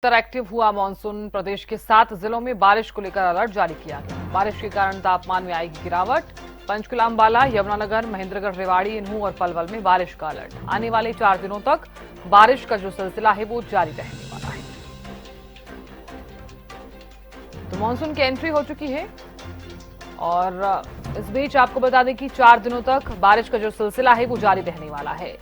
Active हुआ monsoon. प्रदेश के 7 जिलों में बारिश को लेकर अलर्ट जारी किया गया। बारिश के कारण तापमान में आएगी गिरावट। पंचकुला, अंबाला, यमुनानगर, महेंद्रगढ़, रेवाड़ी, इनहू और पलवल में बारिश का अलर्ट। आने वाले 4 दिनों तक बारिश का जो सिलसिला है वो जारी रहने वाला है। तो मानसून की एंट्री हो चुकी है और इस बीच आपको बता दें कि 4 दिनों तक बारिश का जो सिलसिला है वो जारी रहने वाला है।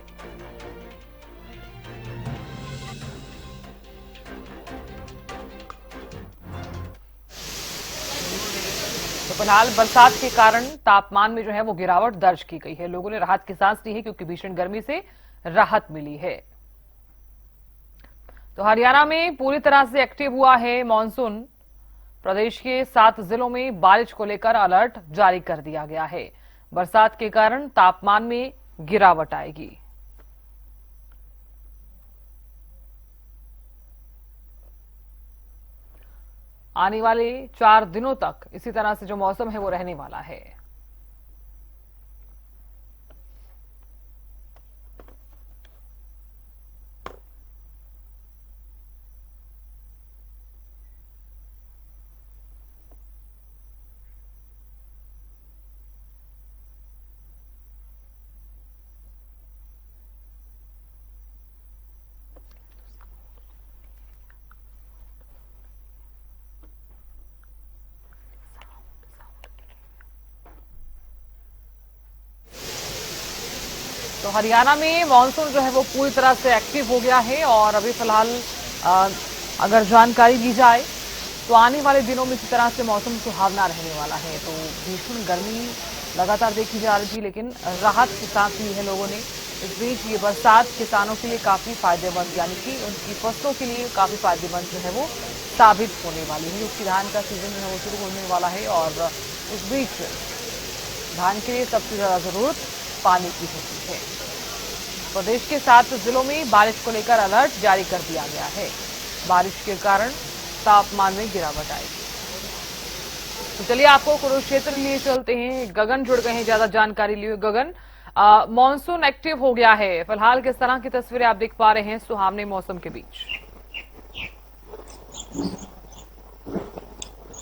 तो फिलहाल बरसात के कारण तापमान में जो है वो गिरावट दर्ज की गई है। लोगों ने राहत की सांस ली है क्योंकि भीषण गर्मी से राहत मिली है। तो हरियाणा में पूरी तरह से एक्टिव हुआ है मानसून। प्रदेश के 7 जिलों में बारिश को लेकर अलर्ट जारी कर दिया गया है। बरसात के कारण तापमान में गिरावट आएगी। आने वाले 4 दिनों तक इसी तरह से जो मौसम है वो रहने वाला है। तो हरियाणा में मानसून जो है वो पूरी तरह से एक्टिव हो गया है और अभी फिलहाल अगर जानकारी दी जाए तो आने वाले दिनों में इसी तरह से मौसम सुहावना रहने वाला है। तो भीषण गर्मी लगातार देखी जा रही थी, लेकिन राहत की सांस ली है लोगों ने। इस बीच ये बरसात किसानों के लिए काफी फायदेमंद, यानी कि उनकी फसलों के लिए काफी फायदेमंद जो है वो साबित होने वाली है। क्योंकि धान का सीजन जो है वो शुरू होने वाला है और इस बीच धान के लिए सबसे ज्यादा जरूरत पानी की होती है। प्रदेश के 7 जिलों में बारिश को लेकर अलर्ट जारी कर दिया गया है। बारिश के कारण तापमान में गिरावट आएगी। तो चलिए आपको कुरुक्षेत्र लिए चलते हैं। गगन जुड़ गए हैं ज्यादा जानकारी लिए। गगन, मानसून एक्टिव हो गया है। फिलहाल किस तरह की तस्वीरें आप देख पा रहे हैं सुहावने मौसम के बीच?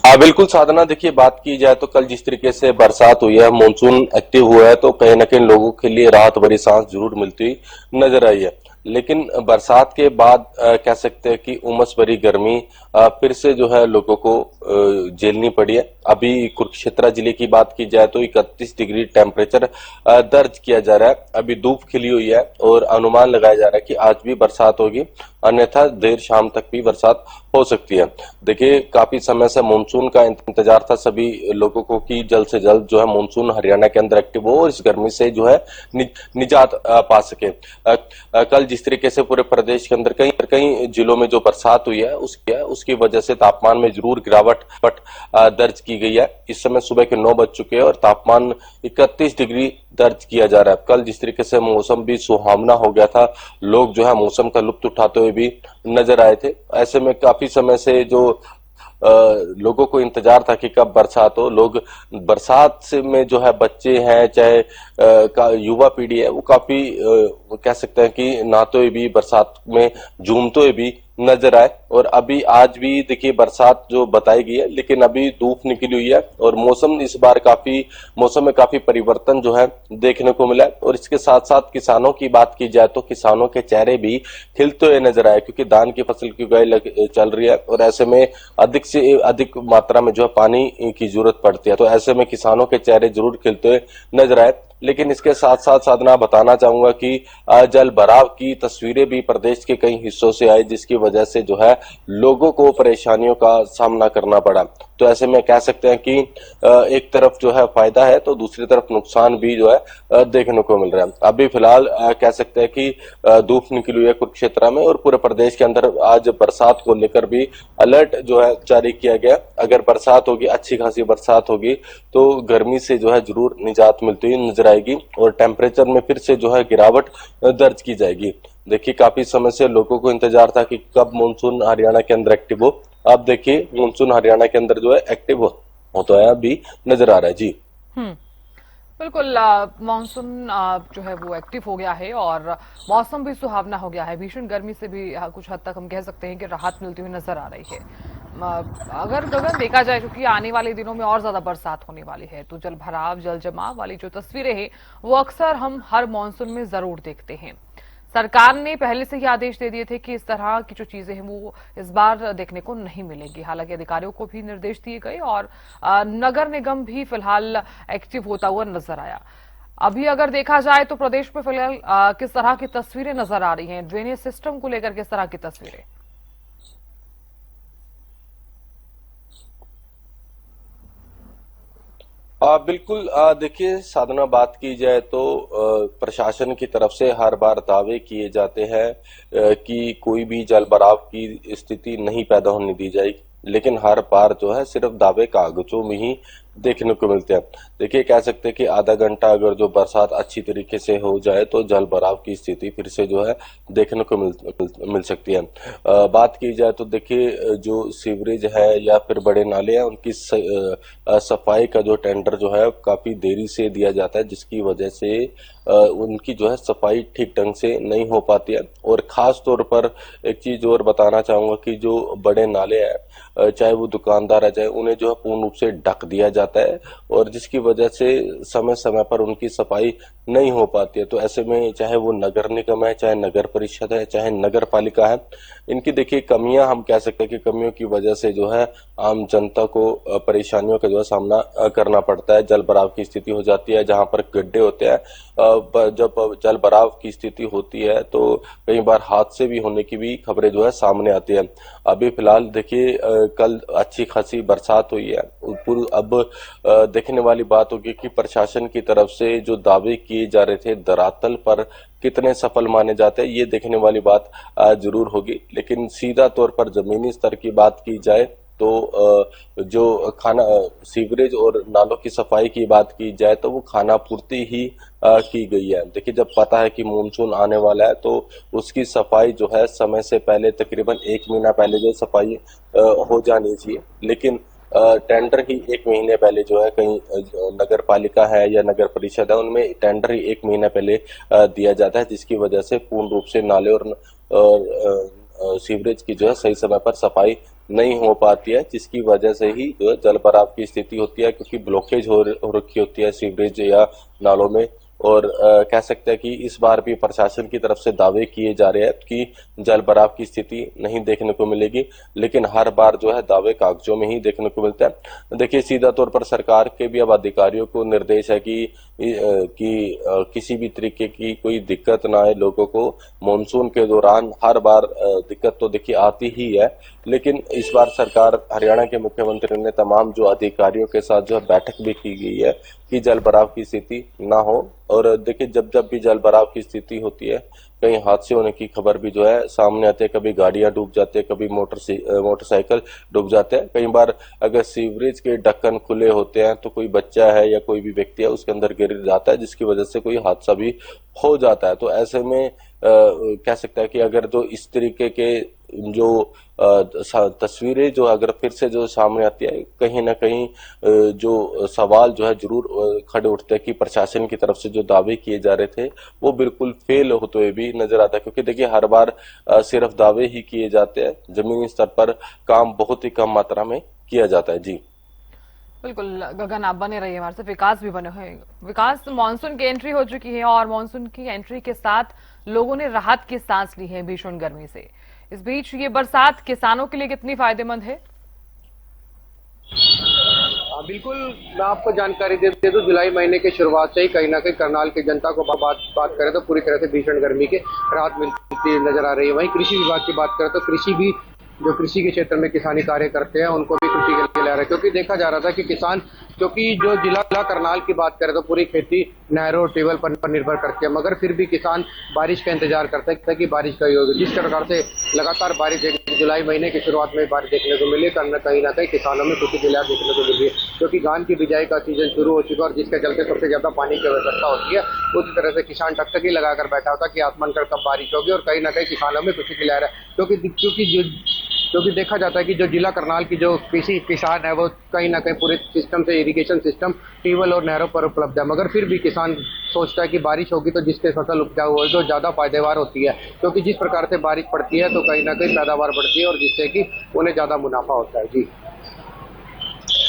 हाँ बिल्कुल साधना, देखिए बात की जाए तो कल जिस तरीके से बरसात हुई है, मानसून एक्टिव हुआ है, तो कहीं ना कहीं लोगों के लिए राहत भरी सांस जरूर मिलती हुई नजर आई है। लेकिन बरसात के बाद कह सकते हैं कि उमस भरी गर्मी फिर से जो है लोगों को झेलनी पड़ी है। अभी कुरुक्षेत्र जिले की बात की जाए तो 31 डिग्री टेम्परेचर दर्ज किया जा रहा है। अभी धूप खिली हुई है और अनुमान लगाया जा रहा है कि आज भी बरसात होगी, अन्यथा देर शाम तक भी बरसात हो सकती है। देखिए काफी समय से मानसून का इंतजार था सभी लोगों को कि जल्द से जल्द जो है मानसून हरियाणा के अंदर एक्टिव हो और इस गर्मी से जो है निजात पा सके। कल जिस तरीके से पूरे प्रदेश के अंदर कई कई जिलों में जो बरसात हुई है उसकी वजह से तापमान में जरूर गिरावट दर्ज की गई है। इस समय सुबह के 9 बज चुके हैं और तापमान 31 डिग्री दर्ज किया जा रहा है। कल जिस तरीके से मौसम भी सुहावना हो गया था, लोग जो है मौसम का लुत्फ उठाते हुए भी नजर आए थे। ऐसे में काफी समय से जो लोगों को इंतजार था कि कब बरसात हो। लोग बरसात से में जो है बच्चे हैं चाहे युवा पीढ़ी है, वो काफी कह सकते हैं कि नहाते हुए भी बरसात में झूमते हुए भी नजर आए। और अभी आज भी देखिए बरसात जो बताई गई है, लेकिन अभी धूप निकली हुई है और मौसम इस बार मौसम में काफी परिवर्तन जो है देखने को मिला है। और इसके साथ साथ किसानों की बात की जाए तो किसानों के चेहरे भी खिलते हुए नजर आए, क्योंकि धान की फसल की उगाई चल रही है और ऐसे में अधिक से अधिक मात्रा में जो है पानी की जरूरत पड़ती है। तो ऐसे में किसानों के चेहरे जरूर खिलते हुए नजर आए। लेकिन इसके साथ साथ साधना बताना चाहूंगा कि जल भराव की तस्वीरें भी प्रदेश के कई हिस्सों से आई, जिसकी वजह से जो है लोगों को परेशानियों का सामना करना पड़ा। तो ऐसे में कह सकते हैं कि एक तरफ जो है फायदा है तो दूसरी तरफ नुकसान भी जो है देखने को मिल रहा है। अभी फिलहाल कह सकते हैं कि धूप निकली हुई है कुरुक्षेत्र में और पूरे प्रदेश के अंदर आज बरसात को लेकर भी अलर्ट जो है जारी किया गया। अगर बरसात होगी, अच्छी खासी बरसात होगी, तो गर्मी से जो है जरूर निजात मिलती हुई नजर आएगी और टेम्परेचर में फिर से जो है गिरावट दर्ज की जाएगी। देखिए काफी समय से लोगों को इंतजार था कि कब मानसून हरियाणा के अंदर एक्टिव हो। अब देखिए मानसून हरियाणा के अंदर जो है एक्टिव होता है अभी नजर आ रहा है। जी बिल्कुल मानसून जो है वो एक्टिव हो गया है और मौसम भी सुहावना हो गया है। भीषण गर्मी से भी कुछ हद तक हम कह सकते हैं कि राहत मिलती हुई नजर आ रही है। अगर गगन देखा जाए, क्योंकि आने वाले दिनों में और ज्यादा बरसात होने वाली है, तो जल भराव, जल जमाव वाली जो तस्वीरें हैं वो अक्सर हम हर मानसून में जरूर देखते हैं। सरकार ने पहले से ही आदेश दे दिए थे कि इस तरह की जो चीजें हैं वो इस बार देखने को नहीं मिलेंगी। हालांकि अधिकारियों को भी निर्देश दिए गए और नगर निगम भी फिलहाल एक्टिव होता हुआ नजर आया। अभी अगर देखा जाए तो प्रदेश में फिलहाल किस तरह की तस्वीरें नजर आ रही हैं, ड्रेनेज सिस्टम को लेकर किस तरह की तस्वीरें? बिल्कुल देखिए साधना, बात की जाए तो प्रशासन की तरफ से हर बार दावे किए जाते हैं कि कोई भी जल भराव की स्थिति नहीं पैदा होने दी जाएगी, लेकिन हर बार जो है सिर्फ दावे कागजों में ही देखने को मिलते हैं। देखिए कह सकते हैं कि आधा घंटा अगर जो बरसात अच्छी तरीके से हो जाए तो जल भराव की स्थिति फिर से जो है देखने को मिल सकती है। बात की जाए तो देखिए जो सीवरेज है या फिर बड़े नाले हैं उनकी सफाई का जो टेंडर जो है काफी देरी से दिया जाता है, जिसकी वजह से उनकी जो है सफाई ठीक ढंग से नहीं हो पाती है। और खास तौर पर एक चीज और बताना चाहूंगा कि जो बड़े नाले हैं, चाहे वो दुकानदार है चाहे, उन्हें जो है पूर्ण रूप से ढक दिया जाता है और जिसकी वजह से समय समय पर उनकी सफाई नहीं हो पाती है। तो ऐसे में चाहे वो नगर निगम है, चाहे नगर परिषद है, चाहे नगर पालिका है, इनकी देखिए कमियां, हम कह सकते हैं कि कमियों की वजह से जो है आम जनता को परेशानियों का जो है सामना करना पड़ता है। जल भराव की स्थिति हो जाती है जहां पर गड्ढे होते हैं। जब जल भराव की स्थिति होती है तो कई बार हादसे भी होने की भी खबरें जो है सामने आती है। अभी फिलहाल देखिए कल अच्छी खासी बरसात हुई है। अब देखने वाली बात होगी कि प्रशासन की तरफ से जो दावे किए जा रहे थे धरातल पर कितने सफल माने जाते हैं, ये देखने वाली बात जरूर होगी। लेकिन सीधा तौर पर जमीनी स्तर की बात की जाए तो जो खाना सीवरेज और नालों की सफाई की बात की जाए तो वो खाना पूर्ति ही की गई है। देखिए जब पता है कि मानसून आने वाला है तो उसकी सफाई जो है समय से पहले, तकरीबन 1 महीना पहले जो सफाई हो जानी चाहिए, लेकिन टेंडर ही 1 महीने पहले जो है, कहीं नगर पालिका है या नगर परिषद है उनमें टेंडर ही 1 महीना पहले दिया जाता है, जिसकी वजह से पूर्ण रूप से नाले और सीवरेज की जो है सही समय पर सफाई नहीं हो पाती है, जिसकी वजह से ही जो है जल भराव की स्थिति होती है, क्योंकि ब्लॉकेज हो रखी होती है सीवरेज या नालों में। और कह सकते हैं कि इस बार भी प्रशासन की तरफ से दावे किए जा रहे हैं कि जल भराव की स्थिति नहीं देखने को मिलेगी, लेकिन हर बार जो है दावे कागजों में ही देखने को मिलता है। देखिए सीधा तौर पर सरकार के भी अब अधिकारियों को निर्देश है कि किसी भी तरीके की कोई दिक्कत ना आए लोगों को। मानसून के दौरान हर बार दिक्कत तो देखिए आती ही है, लेकिन इस बार सरकार, हरियाणा के मुख्यमंत्री ने तमाम जो अधिकारियों के साथ जो है बैठक भी की गई है कि जल भराव की स्थिति ना हो। और देखिए जब जब भी जल भराव की स्थिति होती है कहीं हादसे होने की खबर भी जो है सामने आते हैं। कभी गाड़ियां डूब जाती है, कभी मोटरसाइकिल डूब जाते हैं। कई बार अगर सीवरेज के ढक्कन खुले होते हैं तो कोई बच्चा है या कोई भी व्यक्ति है उसके अंदर गिर जाता है, जिसकी वजह से कोई हादसा भी हो जाता है। तो ऐसे में कह सकता है कि अगर जो इस तरीके के जो तस्वीरें जो अगर फिर से जो सामने आती है, कहीं ना कहीं जो सवाल जो है जरूर खड़े उठते हैं कि प्रशासन की तरफ से जो दावे किए जा रहे थे वो बिल्कुल फेल होते हुए भी नजर आता है। क्योंकि देखिए हर बार सिर्फ दावे ही किए जाते हैं, जमीनी स्तर पर काम बहुत ही कम मात्रा में किया जाता है। जी बिल्कुल गगन, आप बने रहिए हमारे साथ। विकास भी बने हुए। विकास, मानसून की एंट्री हो चुकी है और मानसून की एंट्री के साथ लोगों ने राहत की सांस ली है भीषण गर्मी से। इस बीच ये बरसात किसानों के लिए कितनी फायदेमंद है? बिल्कुल, मैं आपको जानकारी दे दूं, जुलाई महीने की शुरुआत से ही कहीं ना कहीं करनाल की जनता को बात करें तो पूरी तरह से भीषण गर्मी के राहत मिलती नजर आ रही है। वहीं कृषि विभाग की बात करें तो कृषि भी, जो कृषि के क्षेत्र में किसानी कार्य करते हैं उनको भी कृषि के लिए ला रहे हैं। क्योंकि देखा जा रहा था कि किसान, क्योंकि जो जिला करनाल की बात करें तो पूरी खेती नहरों और ट्यूबवेल पर निर्भर करती है, मगर फिर भी किसान बारिश का इंतजार करते हैं कि बारिश कहीं होगी। जिस प्रकार से लगातार बारिश जुलाई महीने की शुरुआत में बारिश देखने को मिली, कहीं ना कहीं किसानों में खुशी की लहर देखने को मिली है, क्योंकि धान की बिजाई का सीजन शुरू हो चुका है और जिसके चलते सबसे ज्यादा पानी की आवश्यकता होती है। उसी तरह से किसान टकटकी लगाकर बैठा होता कि आसमान कर कब बारिश होगी, और कहीं ना कहीं किसानों में खुशी की लहर है। क्योंकि क्योंकि देखा जाता है कि जो जिला करनाल की जो कृषि किसान है वो कहीं ना कहीं पूरे सिस्टम से इरिगेशन सिस्टम ट्यूबवेल और नहरों पर उपलब्ध है, मगर फिर भी किसान सोचता है कि बारिश होगी तो जिसके फसल उपजाऊ हो जो ज़्यादा फायदेवार होती है, क्योंकि जिस प्रकार से बारिश पड़ती है तो कहीं ना कहीं पैदावार बढ़ती है और जिससे कि उन्हें ज़्यादा मुनाफा होता है। जी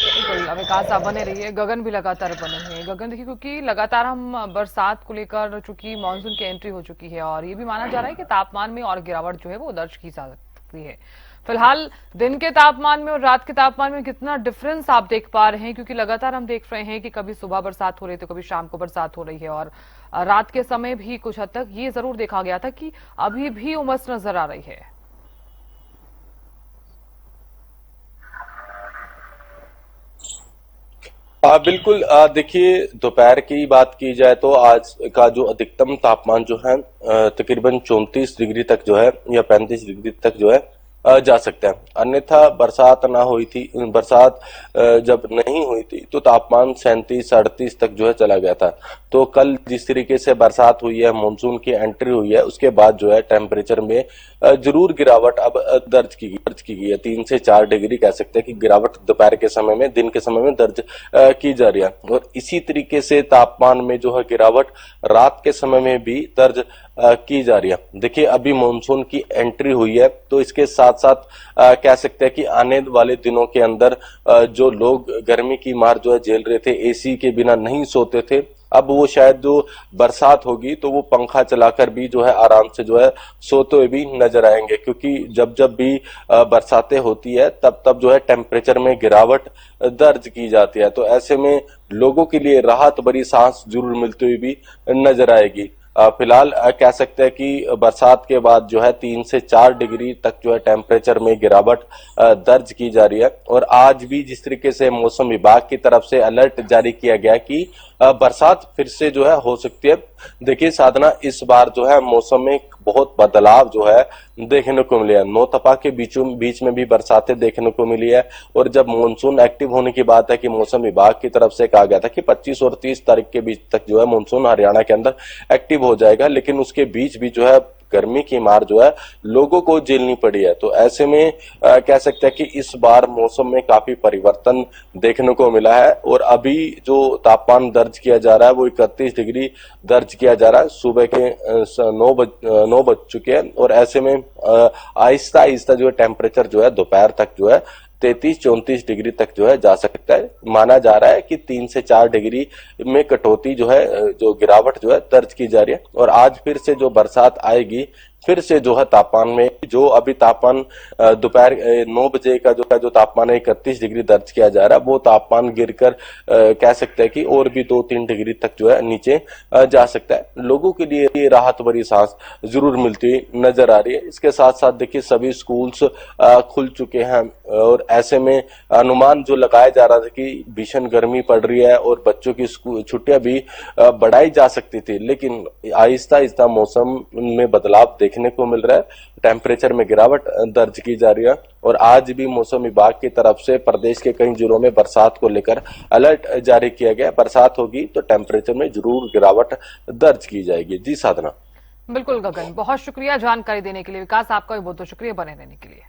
बिल्कुल, विकास आप बने रहिए। गगन भी लगातार बने हैं। गगन देखिए, क्योंकि लगातार हम बरसात को लेकर चूंकि मानसून की एंट्री हो चुकी है और ये भी माना जा रहा है कि तापमान में और गिरावट जो है वो दर्ज की जा सकती है। फिलहाल दिन के तापमान में और रात के तापमान में कितना डिफरेंस आप देख पा रहे हैं, क्योंकि लगातार हम देख रहे हैं कि कभी सुबह बरसात हो रही है तो कभी शाम को बरसात हो रही है और रात के समय भी कुछ हद तक ये जरूर देखा गया था कि अभी भी उमस नजर आ रही है। बिल्कुल। देखिए, दोपहर की बात की जाए तो आज का जो अधिकतम तापमान जो है तकरीबन 34 डिग्री तक जो है या 35 डिग्री तक जो है जा सकता है। अन्यथा बरसात ना हुई थी, बरसात जब नहीं हुई थी तो तापमान 37-38 तक जो है चला गया था। तो कल जिस तरीके से बरसात हुई है, मानसून की एंट्री हुई है, उसके बाद जो है टेम्परेचर में जरूर गिरावट अब दर्ज की गई है। 3 से 4 डिग्री कह सकते हैं कि गिरावट दोपहर के समय में, दिन के समय में दर्ज की जा रही है। और इसी तरीके से तापमान में जो है गिरावट रात के समय में भी दर्ज की जा रही है। देखिए, अभी मानसून की एंट्री हुई है तो इसके साथ साथ कह सकते हैं कि आने वाले दिनों के अंदर जो लोग गर्मी की मार जो है झेल रहे थे, एसी के बिना नहीं सोते थे, अब वो शायद जो बरसात होगी तो वो पंखा चलाकर भी जो है आराम से जो है सोते हुए भी नजर आएंगे। क्योंकि जब जब भी बरसातें होती है तब तब जो है टेम्परेचर में गिरावट दर्ज की जाती है। तो ऐसे में लोगों के लिए राहत भरी सांस जरूर मिलती हुई भी नजर आएगी। फिलहाल कह सकते हैं कि बरसात के बाद जो है 3 से 4 डिग्री तक जो है टेम्परेचर में गिरावट दर्ज की जा रही है। और आज भी जिस तरीके से मौसम विभाग की तरफ से अलर्ट जारी किया गया कि बरसात फिर से जो है हो सकती है। देखिए साधना, इस बार जो है मौसम में बहुत बदलाव जो है देखने को मिले है। नौतपा के बीच में भी बरसातें देखने को मिली है। और जब मानसून एक्टिव होने की बात है कि मौसम विभाग की तरफ से कहा गया था कि 25 और 30 तारीख के बीच तक जो है मानसून हरियाणा के अंदर एक्टिव हो जाएगा, लेकिन उसके बीच भी जो है गर्मी की मार जो है लोगों को झेलनी पड़ी है। तो ऐसे में कह सकते हैं कि इस बार मौसम में काफी परिवर्तन देखने को मिला है। और अभी जो तापमान दर्ज किया जा रहा है वो 31 डिग्री दर्ज किया जा रहा है। सुबह के 9 बज चुके हैं और ऐसे में आहिस्ता आहिस्ता जो है टेम्परेचर जो है दोपहर तक जो है 33-34 डिग्री तक जो है जा सकता है। माना जा रहा है कि 3 से 4 डिग्री में कटौती जो है, जो गिरावट जो है दर्ज की जा रही है। और आज फिर से जो बरसात आएगी, फिर से जो है तापमान में जो अभी तापमान दोपहर 9 बजे का जो तापमान है 31 डिग्री दर्ज किया जा रहा है, वो तापमान गिरकर कह सकते हैं कि और भी 2-3 डिग्री तक जो है नीचे जा सकता है। लोगों के लिए ये राहत भरी सांस जरूर मिलती हुई नजर आ रही है। इसके साथ साथ देखिए सभी स्कूल्स खुल चुके हैं और ऐसे में अनुमान जो लगाया जा रहा था कि भीषण गर्मी पड़ रही है और बच्चों की छुट्टियां भी बढ़ाई जा सकती थी, लेकिन आहिस्ता आहिस्ता मौसम में बदलाव देखने को मिल रहा है। टेम्परेचर में गिरावट दर्ज की जा रही है। और आज भी मौसम विभाग की तरफ से प्रदेश के कई जिलों में बरसात को लेकर अलर्ट जारी किया गया। बरसात होगी तो टेम्परेचर में जरूर गिरावट दर्ज की जाएगी। जी साधना। बिल्कुल गगन, बहुत शुक्रिया जानकारी देने के लिए। विकास, आपका भी बहुत बहुत शुक्रिया बने रहने के लिए।